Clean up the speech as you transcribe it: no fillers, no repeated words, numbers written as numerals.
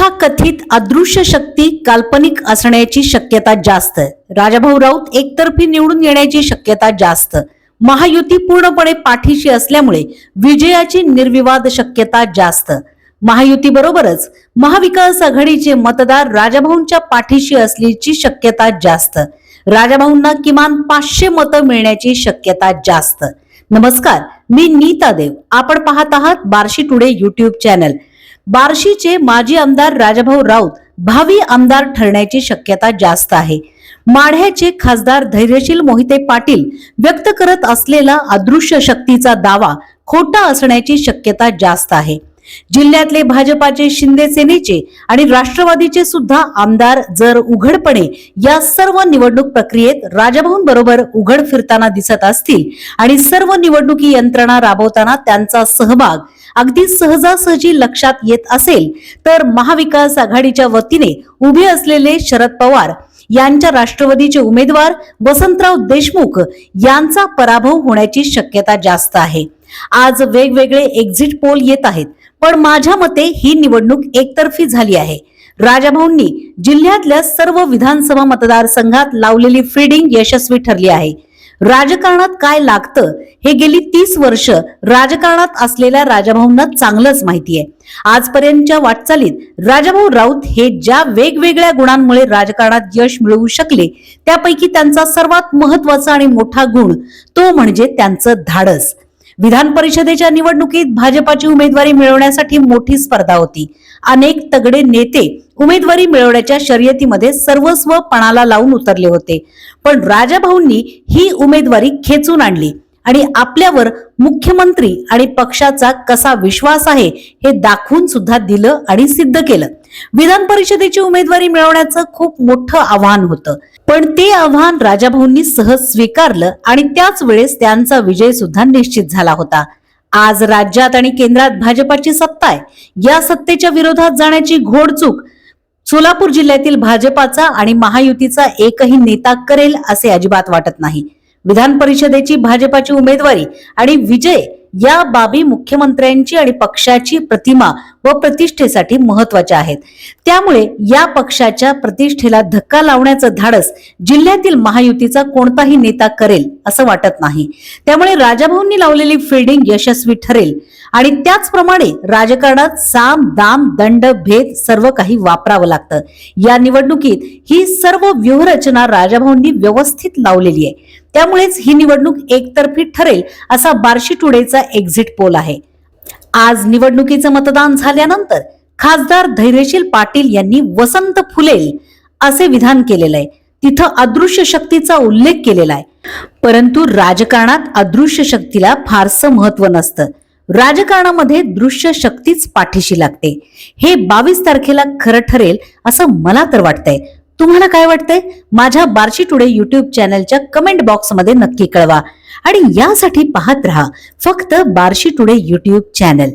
तथाकथित अदृश्य शक्ती काल्पनिक असण्याची शक्यता जास्त. राजाभाऊ राऊत एकतर्फी निवडून येण्याची शक्यता जास्त. महायुती पूर्णपणे पाठीशी असल्यामुळे विजयाची निर्विवाद शक्यता जास्त. महायुती बरोबरच महाविकास आघाडीचे मतदार राजाभाऊंच्या पाठीशी असल्याची शक्यता जास्त. राजाभाऊंना किमान 500 मतं मिळण्याची शक्यता जास्त. नमस्कार, मी नीता देव. आपण पाहत आहात बार्शी टुडे युट्यूब चॅनल. बार्शीचे माजी आमदार राजाभाऊ राऊत भावी आमदार ठरण्याची शक्यता जास्त आहे. माढ्याचे खासदार धैर्यशील मोहिते पाटील व्यक्त करत असलेला अदृश्य शक्तीचा दावा खोटा असण्याची शक्यता जास्त आहे. जिल्ह्यातले भाजपाचे, शिंदे सेनेचे आणि राष्ट्रवादीचे सुद्धा आमदार जर उघडपणे या सर्व निवडणूक प्रक्रियेत राजाभाऊंबरोबर उघड फिरताना दिसत असतील आणि सर्व निवडणुकी यंत्रणा राबवताना त्यांचा सहभाग अगदी सहजासहजी लक्षात येत असेल, तर महाविकास आघाडीच्या वतीने उभे असलेले शरद पवार यांच्या राष्ट्रवादीचे उमेदवार वसंतराव देशमुख यांचा पराभव होण्याची शक्यता जास्त आहे. आज वेगवेगळे एक्झिट पोल येत आहेत, पण माझ्या मते ही निवडणूक एकतर्फी झाली आहे. राजाभाऊंनी जिल्ह्यातल्या सर्व विधानसभा मतदारसंघात लावलेली फीडिंग यशस्वी ठरली आहे. राजकारणात काय लागतं हे गेली 30 वर्ष राजकारणात असलेल्या राजाभाऊंना चांगलंच माहिती आहे. आजपर्यंतच्या वाटचालीत राजाभाऊ राऊत हे ज्या वेगवेगळ्या गुणांमुळे राजकारणात यश मिळवू शकले, त्यापैकी त्यांचा सर्वात महत्वाचा आणि मोठा गुण तो म्हणजे त्यांचं धाडस. विधान परिषदेच्या निवडणुकीत भाजपाची उमेदवारी मिळवण्यासाठी मोठी स्पर्धा होती. अनेक तगडे नेते उमेदवारी मिळवण्याच्या शर्यतीमध्ये सर्वस्व पणाला लावून उतरले होते, पण राजाभाऊंनी ही उमेदवारी खेचून आणली आणि आपल्यावर मुख्यमंत्री आणि पक्षाचा कसा विश्वास आहे हे दाखवून सुद्धा दिलं आणि सिद्ध केलं. विधान परिषदेची उमेदवारी मिळवण्याचं खूप मोठं आव्हान होतं, पण ते आव्हान राजाभाऊंनी सहज स्वीकारलं आणि त्याच वेळेस त्यांचा विजय सुद्धा निश्चित झाला होता. आज राज्यात आणि केंद्रात भाजपाची सत्ता आहे. या सत्तेच्या विरोधात जाण्याची घोडचूक सोलापूर जिल्ह्यातील भाजपाचा आणि महायुतीचा एकही नेता करेल असे अजिबात वाटत नाही. विधान परिषदेची भाजपाची उमेदवारी आणि विजय या बाबी मुख्यमंत्र्यांची आणि पक्षाची प्रतिमा व प्रतिष्ठेसाठी महत्वाच्या आहेत. त्यामुळे या पक्षाच्या प्रतिष्ठेला धक्का लावण्याचं धाडस जिल्ह्यातील महायुतीचा कोणताही नेता करेल असं वाटत नाही. त्यामुळे राजाभाऊंनी लावलेली फिल्डिंग यशस्वी ठरेल आणि त्याचप्रमाणे राजकारणात साम, दाम, दंड, भेद सर्व काही वापरावं लागतं. या निवडणुकीत ही सर्व व्यूहरचना राजाभाऊंनी व्यवस्थित लावलेली आहे. त्यामुळेच ही निवडणूक एकतर्फी ठरेल असा बार्शी टुडेचा एक्झिट पोल आहे. आज निवडणुकीचं मतदान झाल्यानंतर खासदार धैर्यशील पाटील यांनी वसंत फुलेल असे विधान केलेलं आहे. तिथं अदृश्य शक्तीचा उल्लेख केलेला आहे, परंतु राजकारणात अदृश्य शक्तीला फारसं महत्व नसतं. राजकारणामध्ये दृश्य शक्तीच पाठीशी लागते. हे 22 तारखेला खरं ठरेल असं मला तर वाटतंय. तुम्हाला काय वाटतंय? माझ्या बार्शी टुडे युट्यूब चॅनलच्या कमेंट बॉक्समध्ये नक्की कळवा आणि यासाठी पाहत रहा फक्त बार्शी टुडे युट्यूब चॅनल.